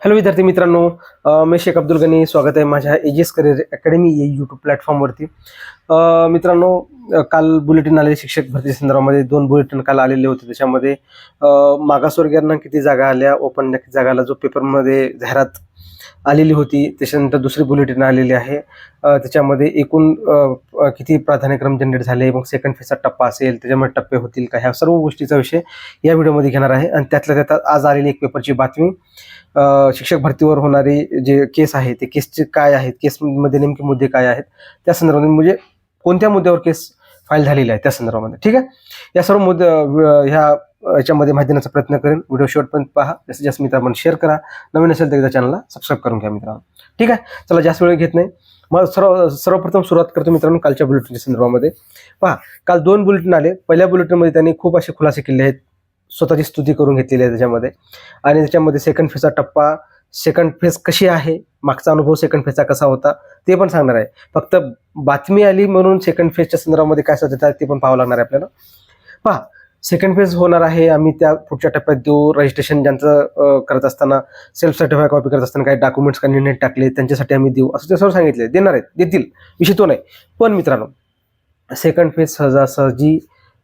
Hello विद्यार्थी मित्रांनो, मी शेख अब्दुल गनी. स्वागत आहे माझ्या एजीएस करिअर अकॅडमी या यूट्यूब प्लॅटफॉर्मवरती. मित्रांनो, काल बुलेटिन आले शिक्षक भरती संदर्भामध्ये. 2 बुलेटिन काल आलेले होते. त्याच्यामध्ये मागासवर्गीयांना किती जागा आल्या, ओपनला किती जागा आल्या, जो पेपरमध्ये जाहिरात आलेली होती. त्याच्यानंतर दुसरी बुलेटिन आलेली आहे. त्याच्यामध्ये एकूण किती प्राधान्यक्रम जनरेट झाले, मग सेकंड फेजचा टप्पा असेल, त्याच्यामध्ये टप्पे होतील का, ह्या सर्व गोष्टीचा विषय या व्हिडिओमध्ये घेणार आहे. आणि त्यातल्या त्यात आज आलेली एक पेपरची बातमी, शिक्षक भरतीवर होणारी जे केस आहे ते केसचे काय आहेत, केसमध्ये नेमके मुद्दे काय आहेत, त्या संदर्भात म्हणजे कोणत्या मुद्द्यावर केस फाईल झालेली आहे त्या संदर्भामध्ये. ठीक आहे, या सर्व मुद्दे ह्या याच्यामध्ये माहिती देण्याचा प्रयत्न करेन. व्हिडिओ शेवटपर्यंत पहा. जास्तीत जास्त मित्रांनो शेअर करा. नवीन असेल तर एकदा चॅनलला सबस्क्राईब करून घ्या मित्रांनो. ठीक आहे, चला जास्त वेळ घेत नाही. मग सर्वप्रथम सुरुवात करतो मित्रांनो कालच्या बुलेटिनच्या संदर्भामध्ये. पहा, काल 2 बुलेटिन आले. पहिल्या बुलेटिनमध्ये त्यांनी खूप असे खुलासे केले आहेत, स्वतःची स्तुती करून घेतलेली आहे त्याच्यामध्ये. आणि त्याच्यामध्ये सेकंड फेजचा टप्पा, सेकंड फेज कशी आहे, मागचा अनुभव सेकंड फेजचा कसा होता ते पण सांगणार आहे. फक्त बातमी आली म्हणून सेकंड फेजच्या संदर्भामध्ये काय सांगतात ते पण पाहावं लागणार आहे आपल्याला. पहा, सेकंड फेज होणार आहे, आम्ही त्या पुढच्या टप्प्यात देऊ. रजिस्ट्रेशन ज्यांचं करत असताना, सेल्फ सर्टिफाय कॉपी करत असताना काही डॉक्युमेंट्स काही टाकले त्यांच्यासाठी आम्ही देऊ, असं ते सर्व सांगितले. देणार आहेत, देतील, विषय तो नाही. पण मित्रांनो, सेकंड फेज सहजासहजी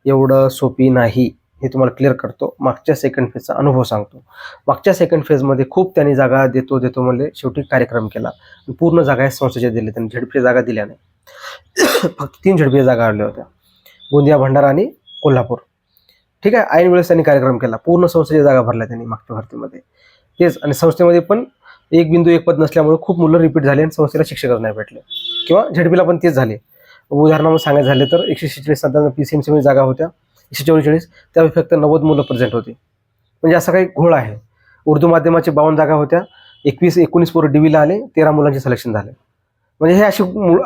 एवढं सोपी नाही, हे तुम्हाला क्लिअर करतो. मागच्या सेकंड फेजचा अनुभव सांगतो. मागच्या सेकंड फेजमध्ये खूप त्यांनी जागा देतो म्हणजे शेवटी कार्यक्रम केला. पूर्ण जागा संस्थेच्या दिल्या त्यांनी, झडपीच्या जागा दिल्या नाही. फक्त 3 झडपीच्या जागा आल्या होत्या, गोंदिया, भंडारा आणि कोल्हापूर. ठीक आहे, ऐन वेळेस त्यांनी कार्यक्रम केला. पूर्ण संस्थेच्या जागा भरल्या त्यांनी मागच्या भरतीमध्ये. तेच, आणि संस्थेमध्ये पण 1 बिंदू 1 पद नसल्यामुळे खूप मुलं रिपीट झाले आणि संस्थेला शिक्षकच नाही भेटले, किंवा झडपीला पण तेच झाले. उदाहरणामध्ये सांगायचं झाले तर 146 PCMC जागा होत्या, 144, त्यावेळी फक्त 90 मुलं प्रेझेंट होती. म्हणजे असा काही घोळ आहे. उर्दू माध्यमाचे 52 जागा होत्या, 19 पोरं DVला आले, 13 मुलांचे सिलेक्शन झाले. म्हणजे हे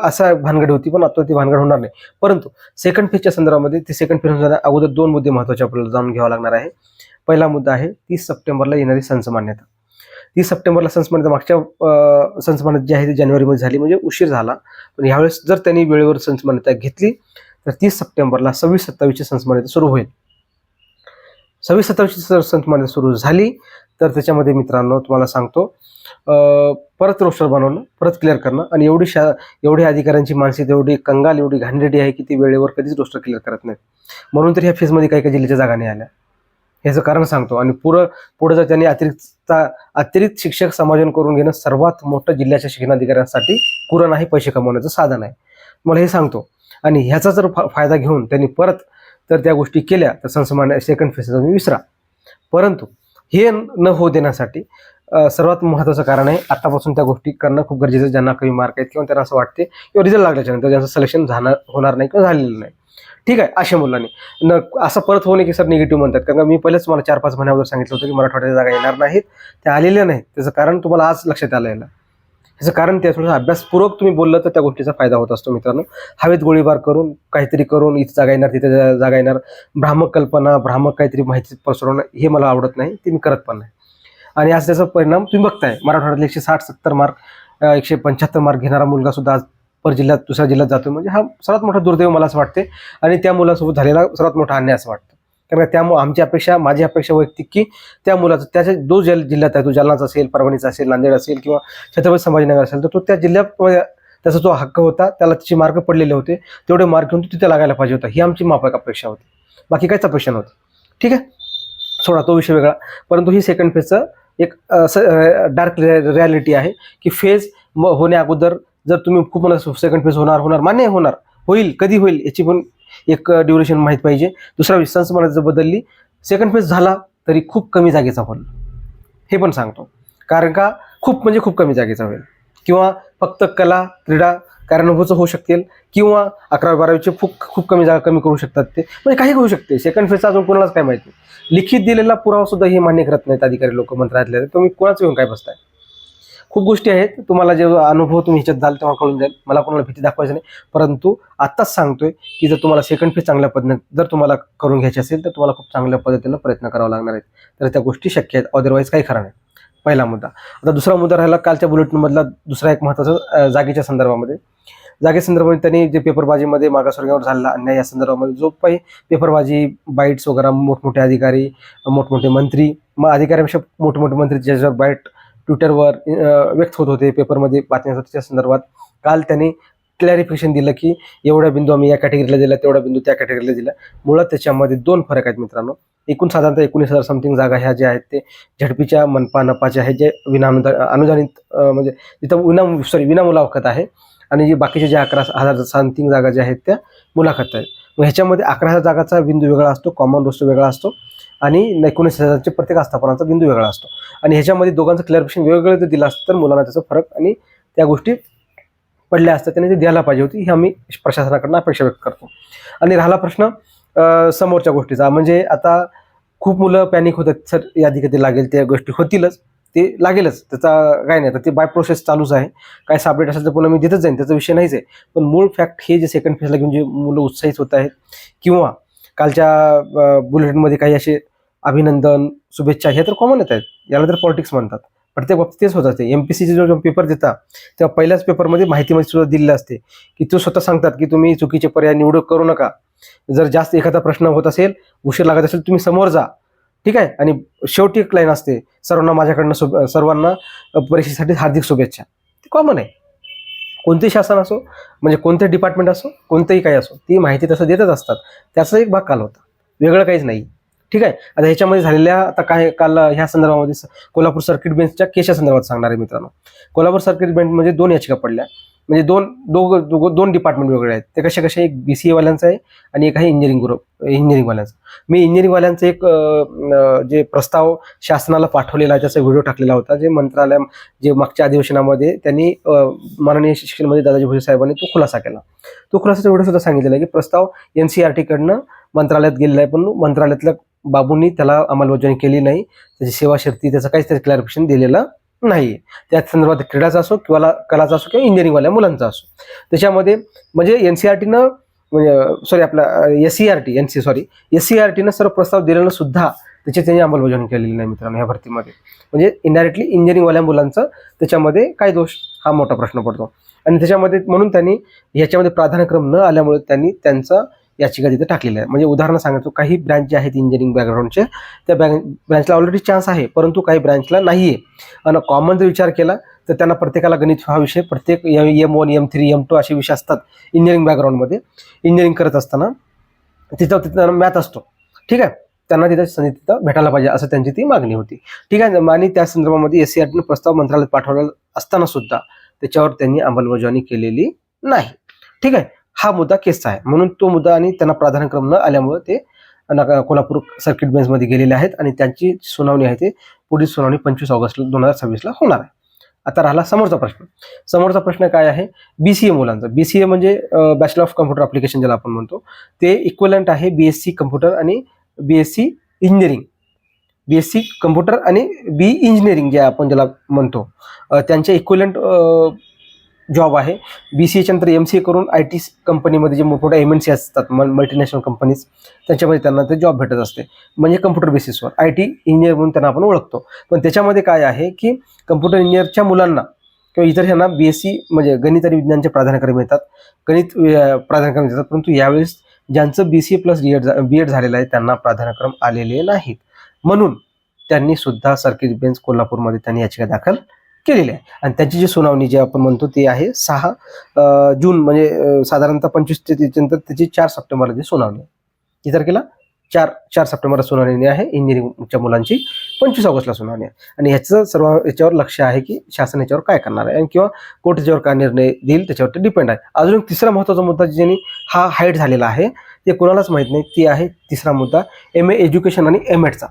असा भानगड होती, पण आता ती भानगड होणार नाही. परंतु सेकंड फेजच्या संदर्भामध्ये, ते सेकंड फेज होण्याच्या अगोदर 2 मुद्दे महत्त्वाचे आपल्याला जाणून घ्यावा लागणार आहे. पहिला मुद्दा आहे 30 सप्टेंबरला येणारी संचमान्यता. 30 सप्टेंबरला संचमान्यता, मागच्या संचमान्यता जी आहे ती जानेवारीमध्ये झाली, म्हणजे उशीर झाला. पण यावेळेस जर त्यांनी वेळेवर संचमान्यता घेतली तर 30 सप्टेंबरला 26-27ची संचमान्यता सुरू होईल. 26-27ची संचमान्यता सुरू झाली तर त्याच्यामध्ये मित्रांनो तुम्हाला सांगतो, परत रोस्टर बनवणं, परत क्लिअर करणं. आणि एवढी अधिकाऱ्यांची मानसिकता एवढी कंगाल, एवढी घाणेरडी आहे की ती वेळेवर कधीच रोस्टर क्लिअर करत नाही. म्हणून तर ह्या फेजमध्ये काही जिल्ह्याच्या जागा नाही आल्या, ह्याचं कारण सांगतो. आणि पुढे जर त्यांनी अतिरिक्त शिक्षक समायोजन करून घेणं सर्वात मोठं जिल्ह्याच्या शिक्षणाधिकाऱ्यांसाठी कुरण आहे, पैसे कमवण्याचं साधन आहे, मला हे सांगतो. आणि ह्याचा जर फायदा घेऊन त्यांनी परत तर त्या गोष्टी केल्या तर संचमान्य सेकंड फेजचा तुम्ही विसरा. परंतु हे न होऊ देण्यासाठी सर्वात महत्त्वाचं कारण आहे, आतापासून त्या गोष्टी करणं खूप गरजेचं आहे. ज्यांना कमी मार्क आहेत किंवा त्यांना असं वाटते किंवा रिझल्ट लागल्याच्यानंतर ज्यांचं सिलेक्शन होणार नाही किंवा झालेलं नाही, ठीक आहे, अशा मुलांनी असं परत होणे की सर निगेटिव्ह म्हणतात. कारण मी पहिलेच मला 4-5 महिन्यावर सांगितलं होतं की मराठवाड्याच्या जागा येणार नाहीत, त्या आलेल्या नाहीत. त्याचं कारण तुम्हाला आज लक्षात आलेलं. ह्याचं कारण ते थोडंसं अभ्यासपूर्वक तुम्ही बोललं तर त्या गोष्टीचा फायदा होत असतो मित्रांनो. हवेत गोळीबार करून काहीतरी करून इथं जागा येणार, तिथे जागा येणार, भ्रामक कल्पना, भ्रामक काहीतरी माहिती पसरवणं, हे मला आवडत नाही, ते मी करत पण नाही. आणि आज त्याचा परिणाम तुम्ही बघताय. मराठवाड्यातले 160-70 मार्क, 175 मार्क घेणारा मुलगा सुद्धा आज परजिल्ह्यात, दुसऱ्या जिल्ह्यात जातो. म्हणजे हा सर्वात मोठा दुर्दैव मला असं वाटते. आणि त्या मुलासोबत झालेला सर्वात मोठा अन्याय असं वाटतं. कारण त्यामुळे माझी अपेक्षा वैयक्तिक की त्या मुलाचं त्याच्या जो जिल्ह्यात आहे, तो जालनाचा असेल, परभणीचा असेल, नांदेड असेल किंवा छत्रपती संभाजीनगर असेल, तर तो त्या जिल्ह्यात त्याचा जो हक्क होता, त्याला त्याचे मार्क पडलेले होते, तेवढे मार्क घेऊन तो तिथे लागायला पाहिजे होता, ही आमची माफक अपेक्षा होती. बाकी काहीच अपेक्षा नव्हती. ठीक आहे, सोडा तो विषय वेगळा. परंतु ही सेकंड फेजचं एक डार्क रियालिटी आहे की फेज होण्या अगोदर जर तुम्ही खूप मला सेकंड फेज होणार मान्य होईल, कधी होईल याची पण एक ड्युरेशन माहीत पाहिजे. दुसरा संचमान्यता जर बदलली, सेकंड फेज झाला तरी खूप कमी जागेचा होईल, हे पण सांगतो. कारण का खूप कमी जागेचा होईल, किंवा फक्त कला, क्रीडा, कार्यानुभूचं होऊ शकतील, किंवा 11वी-12वीचे खूप कमी जागा कमी करू शकतात. ते म्हणजे काही होऊ शकते. सेकंड फेजचा अजून कोणालाच काय माहिती. लिखित दिलेला पुरावा सुद्धा हे मान्य करत नाहीत अधिकारी लोक मंत्रालयातले. तुम्ही कोणाच येऊन काय बसताय. खूप गोष्टी आहेत, तुम्हाला जे अनुभव तुम्ही ह्याच्यात जाल तेव्हा कळून जाईल. मला कोणाला भीती दाखवायची नाही. परंतु आत्ताच सांगतोय की जर तुम्हाला सेकंड फेज चांगल्या पद्धतीने जर तुम्हाला करून घ्यायची असेल तर तुम्हाला खूप चांगल्या पद्धतीनं प्रयत्न करावा लागणार आहेत. तर त्या गोष्टी शक्य आहेत, अदरवाईज काही खरं नाही. पहिला मुद्दा. आता दुसरा मुद्दा राहिला कालच्या बुलेटिनमधला दुसरा एक महत्त्वाचा, जागेच्या संदर्भामध्ये. जागेसंदर्भात त्यांनी जे पेपरबाजीमध्ये मागासवर्गीयांवर झालेला अन्याय या संदर्भामध्ये जो काही पेपरबाजी, बाईट्स वगैरे, मोठमोठे अधिकारी, मोठमोठे मंत्री, मग अधिकाऱ्यांपेक्षा मोठमोठे मंत्री ज्याच्यावर बाईट ट्विटरवर व्यक्त होत होते, पेपरमध्ये बातम्या त्याच्या संदर्भात. काल त्यांनी क्लॅरिफिकेशन दिलं की एवढा बिंदू आम्ही या कॅटेगरीला दिला, तेवढा बिंदू त्या कॅटेगरीला दिला. मुळात त्याच्यामध्ये 2 फरक आहेत मित्रांनो. एकूण साधारणतः 19,000 समथिंग जागा ह्या ज्या आहेत ते झडपीच्या, मनपा, नपाच्या आहेत, जे अनुदानित म्हणजे जिथं विना मुलाखत आहे, आणि जी बाकीच्या ज्या 11,000 समथिंग जागा ज्या आहेत त्या मुलाखत आहेत. मग ह्याच्यामध्ये 11,000 जागाचा बिंदू वेगळा असतो, कॉमन रोस्टर वेगळा असतो, आणि 19,000चे प्रत्येक आस्थापनाचा बिंदू वेगळा असतो. आणि ह्याच्यामध्ये दोघांचं क्लॅरिफिकेशन वेगवेगळं जर दिलं असतं तर मुलांना त्याचा फरक आणि त्या गोष्टी पडल्या असतात, त्याने ते द्यायला पाहिजे होती, ही आम्ही प्रशासनाकडनं अपेक्षा व्यक्त करतो. आणि राहिला प्रश्न समोरच्या गोष्टीचा, म्हणजे आता खूप मुलं पॅनिक होतात, सर यादी कधी लागेल, त्या गोष्टी होतीलच, ते लागेलच, त्याचा काय नाही, तर ते बाय प्रोसेस चालूच आहे. काय अपडेट असेल तर पुन्हा मी देतच जाईन, त्याचा विषय नाहीच आहे. पण मूळ फॅक्ट हे जे सेकंड फेजला घेऊन जे मुलं उत्साहित होत आहेत, किंवा कालच्या बुलेटिनमध्ये काही असे अभिनंदन, शुभेच्छा, हे तर कॉमन येत आहेत, याला तर पॉलिटिक्स म्हणतात. प्रत्येक बाबतीत तेच होत असते. MPSCचे जो पेपर देता तेव्हा पहिल्याच पेपरमध्ये माहितीमध्ये सुद्धा दिलेलं असते की तो स्वतः सांगतात की तुम्ही चुकीचे पर्याय निवड करू नका. जर जास्त एखादा प्रश्न होत असेल, उशीर लागत असेल, तुम्ही समोर जा, ठीक आहे. आणि शेवटी एक लाईन असते, सर्वांना माझ्याकडनं सर्वांना परीक्षेसाठी हार्दिक शुभेच्छा. ते कॉमन आहे. कोणतेही शासन असो, म्हणजे कोणते डिपार्टमेंट असो, कोणतंही काही असो, ती माहिती तसं देतच असतात. त्याचा एक भाग काल होता, वेगळं काहीच नाही, ठीक आहे. आता ह्याच्यामध्ये झालेल्या, आता काय काल ह्या संदर्भामध्ये कोल्हापूर सर्किट बेंचच्या केसच्या संदर्भात सांगणार आहे मित्रांनो. कोल्हापूर सर्किट बेंचमध्ये 2 याचिका पडल्या, म्हणजे दोन डिपार्टमेंट वेगळे आहेत. ते कसे, एक BCA वाल्यांचं आहे आणि एक आहे इंजिनिअरिंग वाल्यांचं. मी इंजिनिअरिंग वाल्यांचं एक जे प्रस्ताव शासनाला पाठवलेला आहे त्याचा व्हिडिओ टाकलेला होता, जे मंत्रालय जे मागच्या अधिवेशनामध्ये त्यांनी माननीय शिक्षण मंत्री दादाजी भुसे साहेबांनी तो खुलासा केला. तो खुलासाचा व्हिडिओ सुद्धा सांगितलेला आहे की प्रस्ताव NCERT कडनं मंत्रालयात गेलेला आहे, पण मंत्रालयातल्या बाबूंनी त्याला अंमलबजावणी केली नाही, त्याची सेवा शर्ती, त्याचं काहीच त्याचं क्लॅरिफिकेशन दिलेलं नाही. त्या संदर्भात क्रीडाचा असो किंवा कलाचा असो किंवा इंजिनिअरिंगवाल्या मुलांचा असो, त्याच्यामध्ये म्हणजे NCERTनं, म्हणजे सॉरी आपला SCERTनं सर्व प्रस्ताव दिलेलं सुद्धा त्याची त्यांनी अंमलबजावणी केलेली नाही मित्रांनो ह्या भरतीमध्ये. म्हणजे इनडायरेक्टली इंजिनिअरिंगवाल्या मुलांचं त्याच्यामध्ये काय दोष, हा मोठा प्रश्न पडतो. आणि त्याच्यामध्ये म्हणून त्यांनी ह्याच्यामध्ये प्राधान्यक्रम न आल्यामुळे त्यांनी त्यांचा याचिका तिथे टाकलेल्या आहे. म्हणजे उदाहरण सांगायचो, काही ब्रँच जे आहेत इंजिनिअरिंग बॅकग्राऊंडचे, त्या ब्रँचला ऑलरेडी चान्स आहे, परंतु काही ब्रँचला नाही आहे. आणि कॉमन जर विचार केला तर त्यांना प्रत्येकाला गणित हा विषय, प्रत्येक M1, M3, M2 असे विषय असतात इंजिनिअरिंग बॅकग्राऊंडमध्ये. इंजिनिअरिंग करत असताना तिथं मॅथ असतो, ठीक आहे. त्यांना तिथं संधी तिथं भेटायला पाहिजे असं त्यांची ती मागणी होती, ठीक आहे. आणि त्या संदर्भामध्ये SCERTनं प्रस्ताव मंत्रालयात पाठवलेला असताना सुद्धा त्याच्यावर त्यांनी अंमलबजावणी केलेली नाही, ठीक आहे. हा मुद्दा केसचा आहे, म्हणून तो मुद्दा आणि त्यांना प्राधान्यक्रम न आल्यामुळे ते कोल्हापूर सर्किट बेंचमध्ये गेलेले आहेत, आणि त्यांची सुनावणी आहे ते पुढील सुनावणी 25 ऑगस्ट 2026 होणार आहे. आता राहिला समोरचा प्रश्न काय आहे, BCA मुलांचा. BCA म्हणजे बॅचलर ऑफ कम्प्युटर ॲप्लिकेशन ज्याला आपण म्हणतो, ते इक्वलंट आहे BSc कम्प्युटर आणि BSc इंजिनिअरिंग. BSc कम्प्युटर आणि BE इंजिनिअरिंग जे आपण ज्याला म्हणतो, त्यांच्या इक्वलंट जॉब आहे. BCAच्या नंतर MCA करून IT कंपनीमध्ये जे मोठमोठ्या MNC असतात, मल्टीनॅशनल कंपनीज, त्याच्यामध्ये त्यांना ते जॉब भेटत असते, म्हणजे कम्प्युटर बेसिसवर IT इंजिनियर म्हणून त्यांना आपण ओळखतो. पण त्याच्यामध्ये काय आहे की कम्प्युटर इंजिनियरच्या मुलांना किंवा इतर ह्यांना BSc म्हणजे गणित आणि विज्ञानचे प्राधान्यक्रम येतात, गणित प्राधान्यक्रम देतात, परंतु यावेळेस ज्यांचं BCA प्लस B.Ed झालेलं आहे त्यांना प्राधान्यक्रम आलेले नाहीत. म्हणून त्यांनी सुद्धा सर्किट बेंच कोल्हापूरमध्ये त्यांनी याचिका दाखल केलेली आहे. आणि त्यांची जी सुनावणी जे आपण म्हणतो ती आहे 6 जून, म्हणजे साधारणतः 25 ते त्याच्यानंतर त्याची 4 सप्टेंबरला जी सुनावणी आहे. किती तारखेला? 4 सप्टेंबरला सुनावणी आहे. इंजिनिअरिंगच्या मुलांची 25 ऑगस्टला सुनावणी आहे. आणि ह्याचं सर्व याच्यावर लक्ष आहे की शासन याच्यावर काय करणार आहे, आणि किंवा कोर्ट याच्यावर काय निर्णय देईल त्याच्यावरती डिपेंड आहे. अजून एक तिसरा महत्त्वाचा मुद्दा ज्यांनी हा हाईट झालेला आहे ते कोणालाच माहीत नाही, ती आहे तिसरा मुद्दा MA एज्युकेशन आणि M.Edचा.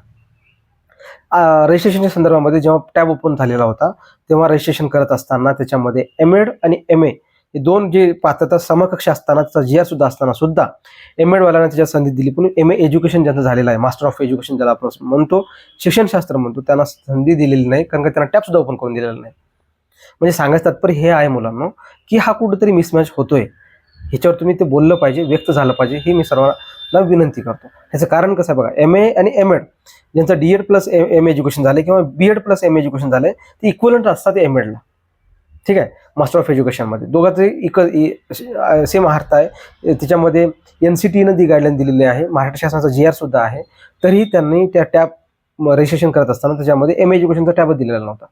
रजिस्ट्रेशनच्या संदर्भामध्ये जेव्हा टॅब ओपन झालेला होता तेव्हा रजिस्ट्रेशन करत असताना त्याच्यामध्ये M.Ed आणि MA हे दोन जे पात्रता समकक्ष असताना, त्याचा GR सुद्धा असताना सुद्धा M.Ed वाल्यांना त्याच्यात संधी दिली, पण MA एज्युकेशन ज्यांचं झालेलं आहे, मास्टर ऑफ एज्युकेशन ज्याला आपण म्हणतो, शिक्षणशास्त्र म्हणतो, त्यांना संधी दिलेली नाही, कारण का त्यांना टॅब सुद्धा ओपन करून दिलेला नाही. म्हणजे सांगायचं तात्पर्य हे आहे मुलांना की हा कुठेतरी मिसमॅच होतोय, ह्याच्यावर तुम्ही ते बोललं पाहिजे, व्यक्त झालं पाहिजे, ही मी सर्वांना विनंती करतो. ह्याचं कारण कसं आहे बघा, MA आणि M.Ed ज्यांचं D.Ed प्लस M एज्युकेशन झालं किंवा B.Ed प्लस M एज्युकेशन झालंय ते इक्वलंट असतात M.Edला, ठीक आहे. मास्टर ऑफ एज्युकेशनमध्ये दोघांचे सेम अर्थ आहे. त्याच्यामध्ये NCTनं ती गाईडलाईन दिलेली आहे, महाराष्ट्र शासनाचा GR सुद्धा आहे, तरीही त्यांनी त्या टॅब रजिस्ट्रेशन करत असताना त्याच्यामध्ये MA एज्युकेशनचा टॅबच दिलेला नव्हता.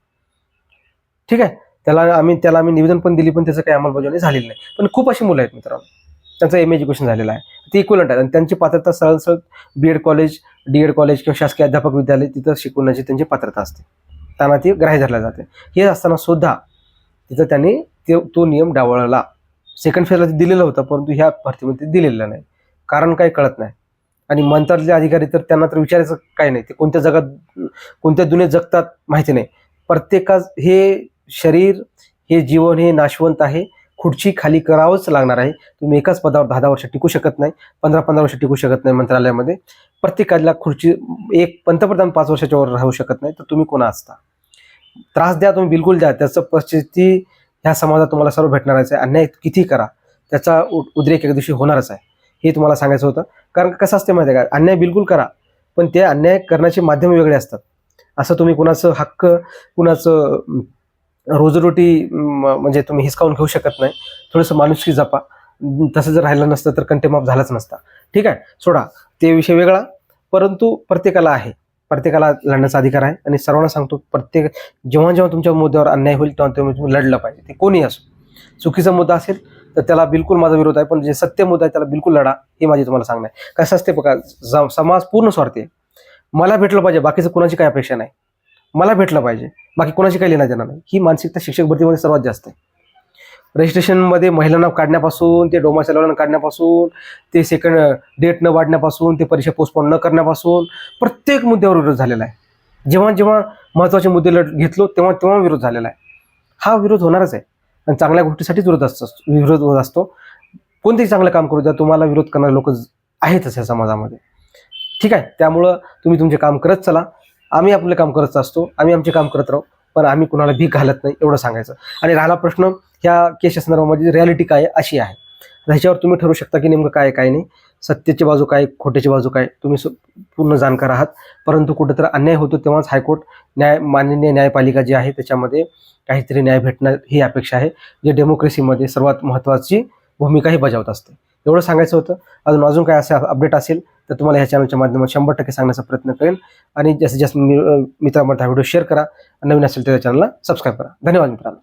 ठीक आहे. त्याला आम्ही निवेदन पण दिली, पण त्याचं काही अंमलबजावणी झालेली नाही. पण खूप अशी मुलं आहेत मित्रांनो, त्यांचं एज्युकेशन झालेलं आहे, ते इक्वलंट आहेत आणि त्यांची पात्रता सरळ सरळ BEd कॉलेज, DEd कॉलेज किंवा शासकीय अध्यापक विद्यालय तिथं शिकवण्याची त्यांची पात्रता असते, त्यांना ती ग्राह्य धरल्या जाते. हे असताना सुद्धा तिथं त्यांनी तो नियम डावळला. सेकंड फेजला ते दिलेलं होतं, परंतु ह्या भरतीमध्ये दिलेलं नाही. कारण काही कळत नाही. आणि मंत्रालयातले अधिकारी तर त्यांना तर विचारायचं काय नाही, ते कोणत्या जगात कोणत्या दुनियेत जगतात माहिती नाही. प्रत्येकाच हे शरीर, हे जीवन हे नाशवंत आहे. खुर्ची खाली करावंच लागणार आहे. तुम्ही एकाच पदावर 10-10 वर्ष टिकू शकत नाही, 15-15 वर्ष टिकू शकत नाही मंत्रालयामध्ये. प्रत्येकाला खुर्ची, एक पंतप्रधान 5 वर्षाच्या वर राहू शकत नाही, तर तुम्ही कोणा असता? त्रास द्या, तुम्ही बिलकुल द्या. त्याचं परिस्थिती ह्या समाजात तुम्हाला सर्व भेटणारच आहे. अन्याय किती करा, त्याचा उद्रेक एका दिवशी होणारच आहे, हे तुम्हाला सांगायचं होतं. कारण कसं असते माहिती आहे का, अन्याय बिलकुल करा, पण ते अन्याय करण्याचे माध्यम वेगळे असतात. असं तुम्ही कुणाचं हक्क, कुणाचं रोजीरोटी म्हणजे तुम्ही हिसकावून घेऊ शकत नाही. थोडंसं माणुसकी जपा. तसं जर राहिलं नसतं तर कंटेमाफ झालाच नसता. ठीक आहे, सोडा ते विषय वेगळा. परंतु प्रत्येकाला लढण्याचा अधिकार आहे. आणि सर्वांना सांगतो, जेव्हा जेव्हा तुमच्या मुद्द्यावर अन्याय होईल तेव्हा तुम्ही लढलं पाहिजे. ते कोणी असो, चुकीचा मुद्दा असेल तर त्याला बिलकुल माझा विरोध आहे, पण जे सत्य मुद्दा आहे त्याला बिलकुल लढा, हे माझी तुम्हाला सांगणं आहे. कसं असते बघा, समाज पूर्ण स्वार्थी आहे. मला भेटलं पाहिजे, बाकीचं कोणाची काही अपेक्षा नाही. मला भेटलं पाहिजे, बाकी कोणाची काही लेणं देणार नाही. ही मानसिकता शिक्षक भरतीमध्ये सर्वात जास्त आहे. रजिस्ट्रेशनमध्ये महिलांना काढण्यापासून, ते डोमाच्या लेवलला काढण्यापासून, ते सेकंड डेट न वाढण्यापासून, ते परीक्षा पोस्टपोन न करण्यापासून प्रत्येक मुद्द्यावर विरोध झालेला आहे. जेव्हा जेव्हा महत्त्वाचे मुद्दे घेतलो तेव्हा तेव्हा विरोध झालेला आहे. हा विरोध होणारच आहे आणि चांगल्या गोष्टीसाठीच विरोध होत असतो. कोणतेही चांगलं काम करू द्या, तुम्हाला विरोध करणारे लोक आहेतच या समाजामध्ये. ठीक आहे, त्यामुळं तुम्ही तुमचे काम करत चला, आम्ही आपले काम करत असतो, आम्ही आमचे काम करत राहू, पण आम्ही कुणाला भीक घालत नाही, एवढं सांगायचं. आणि राहिला प्रश्न ह्या केसच्या संदर्भामध्ये रिॲलिटी काय अशी आहे, ह्याच्यावर तुम्ही ठरवू शकता की नेमकं काय काय नाही, सत्याची बाजू काय, खोट्याची बाजू काय, तुम्ही पूर्ण जाणकार आहात. परंतु कुठेतरी अन्याय होतो तेव्हाच हायकोर्ट, माननीय न्यायपालिका जी आहे त्याच्यामध्ये काहीतरी न्याय भेटणार ही अपेक्षा आहे, जे डेमोक्रेसीमध्ये सर्वात महत्त्वाची भूमिकाही बजावत असते. एवढं सांगायचं होतं. अजून काय असं अपडेट असेल तर तुम्हाला ह्या चॅनलच्या माध्यमातून 100% सांगण्याचा प्रयत्न करेल. आणि जास्तीत जास्त मित्रांमध्ये हा व्हिडिओ शेअर करा. नवीन असेल तर त्या चॅनलला सबस्क्राईब करा. धन्यवाद मित्रांनो.